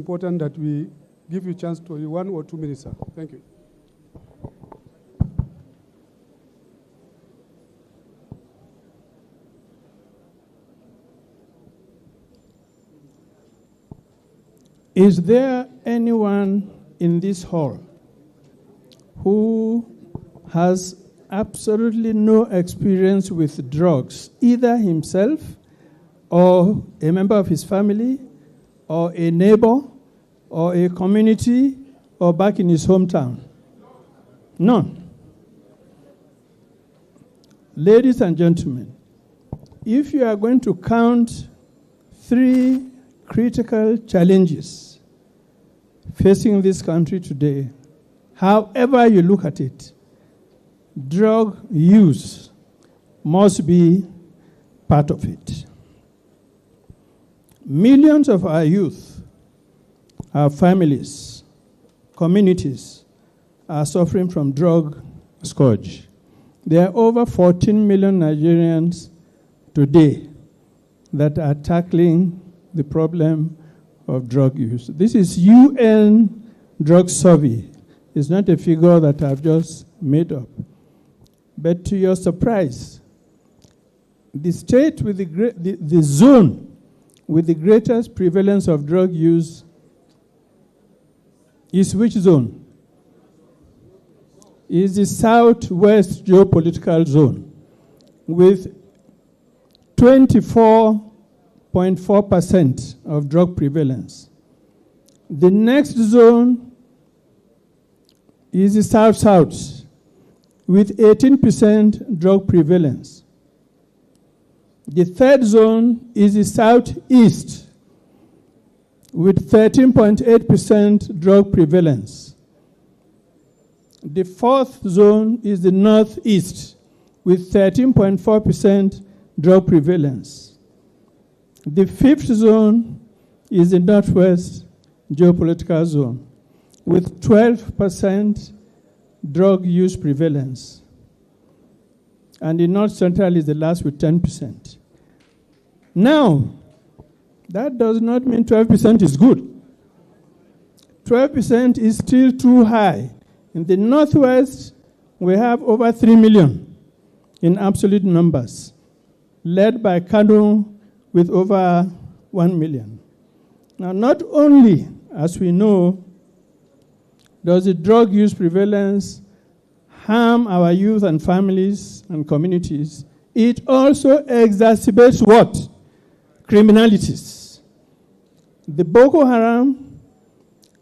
Important that we give you a chance to 1 or 2 minutes, sir. Thank you. Is there anyone in this hall who has absolutely no experience with drugs, either himself or a member of his family or a neighbor or a community or back in his hometown? None. Ladies and gentlemen, if you are going to count 3 critical challenges facing this country today, however you look at it, drug use must be part of it. Millions of our youth, our families, communities are suffering from drug scourge. There are over 14 million Nigerians today that are tackling the problem of drug use. This is UN drug survey. It's not a figure that I've just made up. But to your surprise, the state with the zone with the greatest prevalence of drug use is which zone? Is the southwest geopolitical zone with 24.4% of drug prevalence. The next zone is the south-south with 18% drug prevalence. The third zone is the southeast with 13.8% drug prevalence. The fourth zone is the northeast with 13.4% drug prevalence. The fifth zone is the northwest geopolitical zone with 12% drug use prevalence. And the north central is the last with 10%. Now, that does not mean 12% is good. 12% is still too high. In the northwest, we have over 3 million in absolute numbers, led by Kano with over 1 million. Now, not only, as we know, does the drug use prevalence harm our youth and families and communities, it also exacerbates what? Criminalities. The Boko Haram,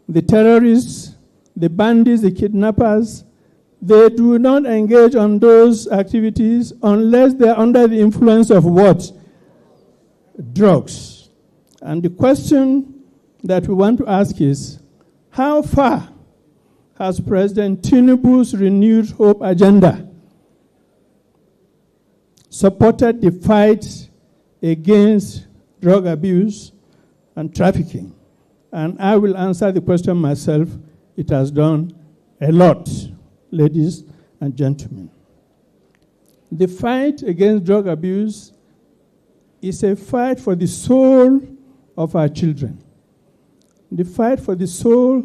the terrorists, the bandits, the kidnappers, they do not engage on those activities unless they're under the influence of what? Drugs. And the question that we want to ask is, how far has President Tinubu's renewed hope agenda supported the fight against drug abuse and trafficking? And I will answer the question myself. It has done a lot, ladies and gentlemen. The fight against drug abuse is a fight for the soul of our children, the fight for the soul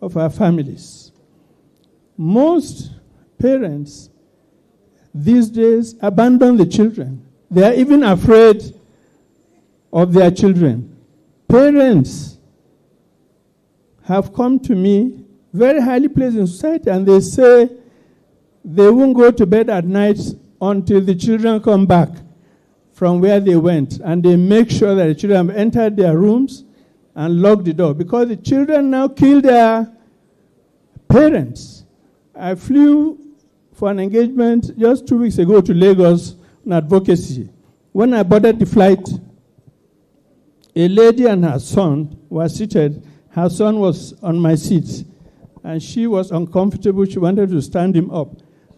of our families. Most parents these days abandon the children. They are even afraid of their children. Parents have come to me, very highly placed in society, and they say they won't go to bed at night until the children come back from where they went, and they make sure that the children have entered their rooms and locked the door, because the children now kill their parents. I flew for an engagement just 2 weeks ago to Lagos on advocacy. When I boarded the flight, a lady and her son were seated. Her son was on my seat, and she was uncomfortable. She wanted to stand him up.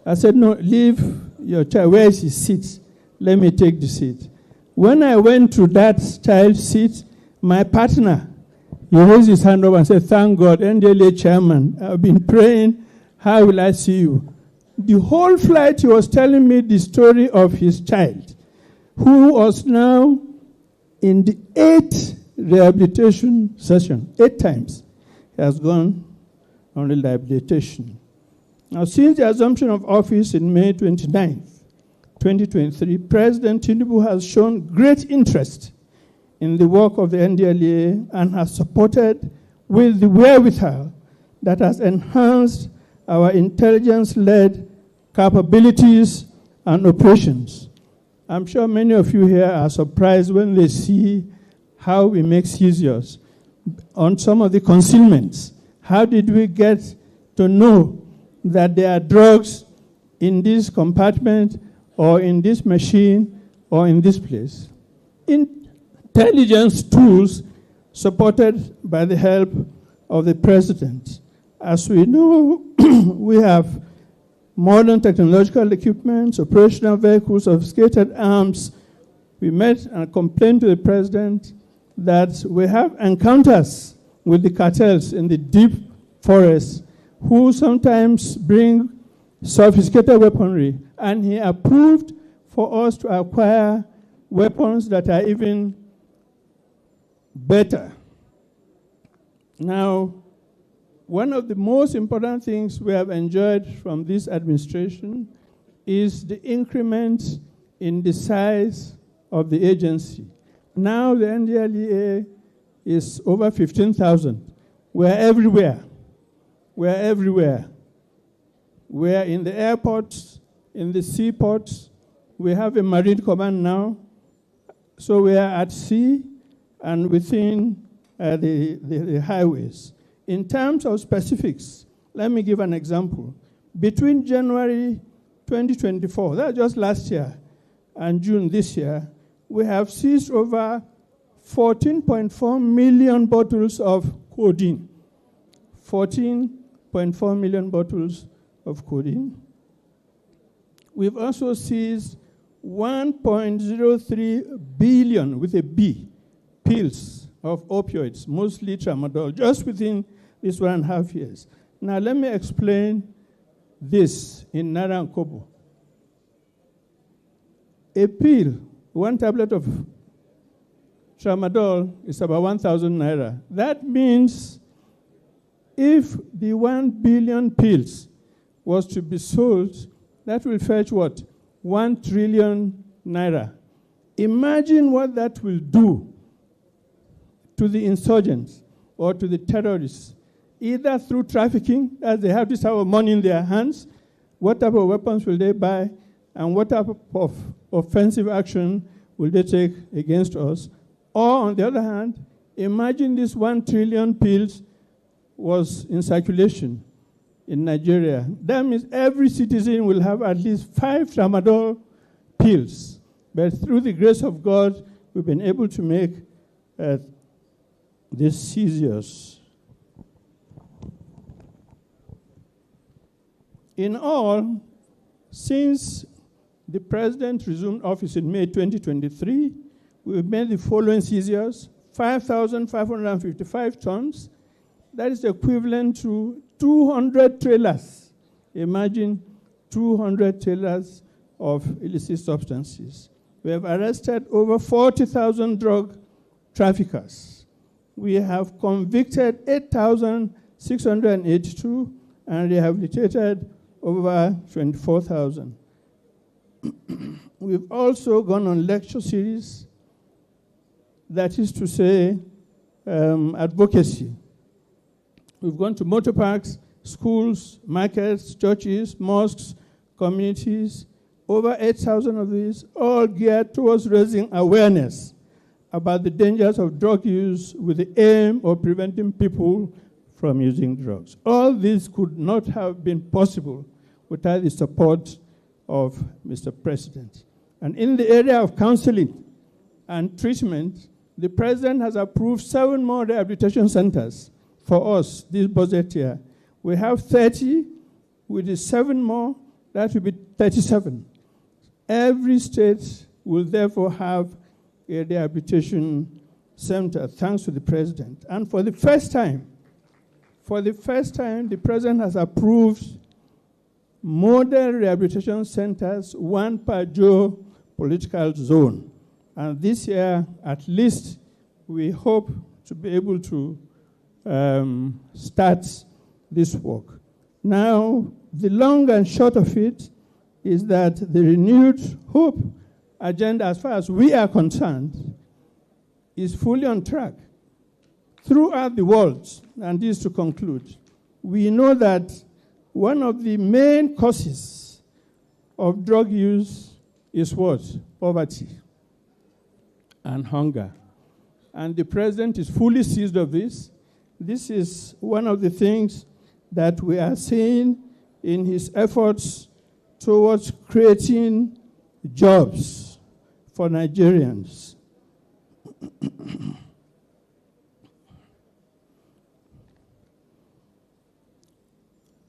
I said, no, leave your child. Where is his seat? Let me take the seat. When I went to that child's seat, my partner, he raised his hand up and said, thank God, NDLA chairman, I've been praying, how will I see you? The whole flight, he was telling me the story of his child, who was now in the 8th rehabilitation session. 8 times he has gone on rehabilitation. Now, since the assumption of office in May 29, 2023, President Tinubu has shown great interest in the work of the NDLEA and has supported with the wherewithal that has enhanced our intelligence-led capabilities and operations. I'm sure many of you here are surprised when they see how we make seizures on some of the concealments. How did we get to know that there are drugs in this compartment or in this machine or in this place? Intelligence tools supported by the help of the president. As we know, we have modern technological equipment, operational vehicles, sophisticated arms. We met and complained to the president that we have encounters with the cartels in the deep forests who sometimes bring sophisticated weaponry, and he approved for us to acquire weapons that are even better. Now, one of the most important things we have enjoyed from this administration is the increment in the size of the agency. Now the NDLEA is over 15,000. We're everywhere. We're everywhere. We're in the airports, in the seaports. We have a marine command now. So we are at sea and within the highways. In terms of specifics, let me give an example. Between January 2024, that's just last year, and June this year, we have seized over 14.4 million bottles of codeine. 14.4 million bottles of codeine. We've also seized 1.03 billion, with a B, pills of opioids, mostly tramadol, just within these 1.5 years. Now let me explain this in Naira and Kobo. A pill, 1 tablet of tramadol is about 1,000 Naira. That means if the 1 billion pills was to be sold, that will fetch what? 1 trillion Naira. Imagine what that will do to the insurgents or to the terrorists, either through trafficking, as they have this type of money in their hands. What type of weapons will they buy, and what type of offensive action will they take against us? Or, on the other hand, imagine this 1 trillion pills was in circulation in Nigeria. That means every citizen will have at least 5 tramadol pills. But through the grace of God, we've been able to make these seizures. In all, since the president resumed office in May 2023, we've made the following seizures: 5,555 tons. That is equivalent to 200 trailers. Imagine 200 trailers of illicit substances. We have arrested over 40,000 drug traffickers. We have convicted 8,682 and rehabilitated over 24,000. We've also gone on lecture series, that is to say, advocacy. We've gone to motor parks, schools, markets, churches, mosques, communities, over 8,000 of these, all geared towards raising awareness about the dangers of drug use with the aim of preventing people from using drugs. All this could not have been possible without the support of Mr. President. And in the area of counseling and treatment, the President has approved 7 more rehabilitation centers for us this budget year. We have 30, with the 7 more, that will be 37. Every state will therefore have a rehabilitation center, thanks to the President. And for the first time, the President has approved model rehabilitation centers, 1 per geopolitical zone. And this year, at least, we hope to be able to start this work. Now, the long and short of it is that the renewed hope agenda, as far as we are concerned, is fully on track throughout the world. And this to conclude, we know that one of the main causes of drug use is what? Poverty and hunger. And the president is fully seized of this. This is one of the things that we are seeing in his efforts towards creating jobs for Nigerians.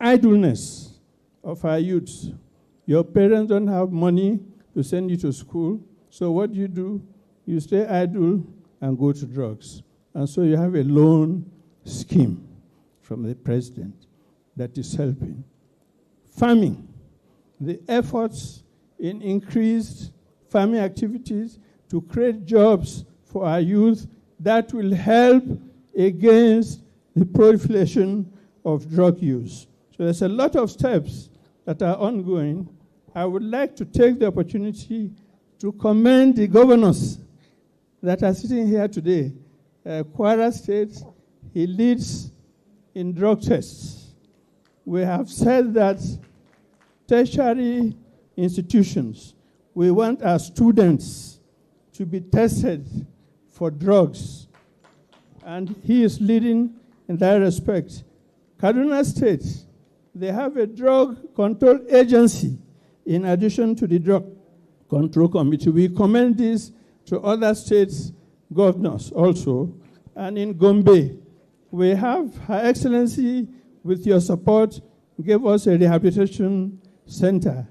Idleness of our youths. Your parents don't have money to send you to school, so what do? You stay idle and go to drugs. And so you have a loan scheme from the president that is helping. Farming. The efforts in increased farming activities to create jobs for our youth that will help against the proliferation of drug use. So there's a lot of steps that are ongoing. I would like to take the opportunity to commend the governors that are sitting here today. Kwara State, he leads in drug tests. We have said that tertiary institutions, we want our students to be tested for drugs. And he is leading in that respect. Kaduna State, they have a drug control agency in addition to the drug control committee. We commend this to other states' governors also. And in Gombe, we have Her Excellency, with your support, gave us a rehabilitation center.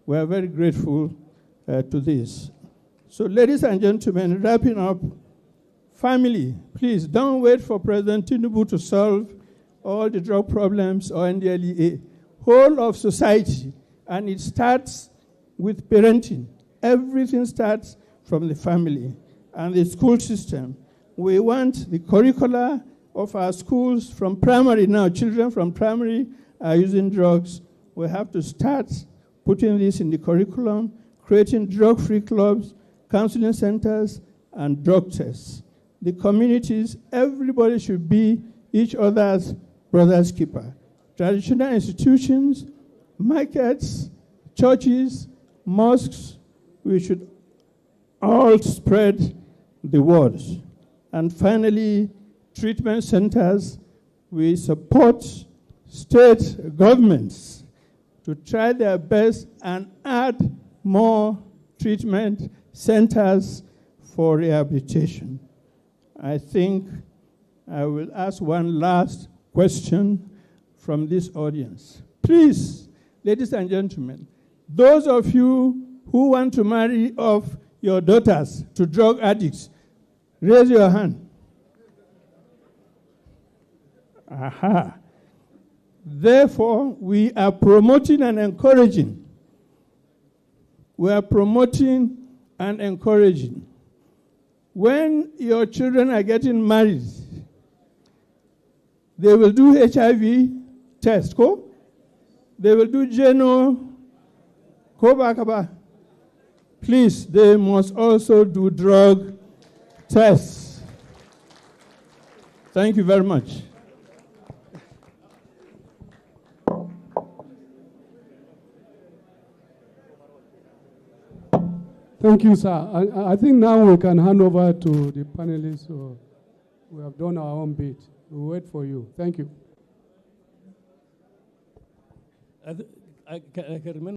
We are very grateful to this. So, ladies and gentlemen, wrapping up, family, please don't wait for President Tinubu to solve all the drug problems or NDLEA. Whole of society, and it starts with parenting. Everything starts from the family and the school system. We want the curricula of our schools from primary now. Children from primary are using drugs. We have to start putting this in the curriculum, creating drug-free clubs, counseling centers, and drug tests. The communities, everybody should be each other's brother's keeper. Traditional institutions, markets, churches, mosques, we should all spread the word. And finally, treatment centers, we support state governments to try their best and add more treatment centers for rehabilitation. I think I will ask one last question from this audience. Please, ladies and gentlemen, those of you who want to marry off your daughters to drug addicts, raise your hand. Aha. Therefore, we are promoting and encouraging. We are promoting and encouraging. When your children are getting married, they will do HIV test, ko? They will do geno, ko bakaba. Please, they must also do drug tests. Thank you very much. Thank you, sir. I think now we can hand over to the panelists. So we have done our own bit. We'll wait for you. Thank you. I can remember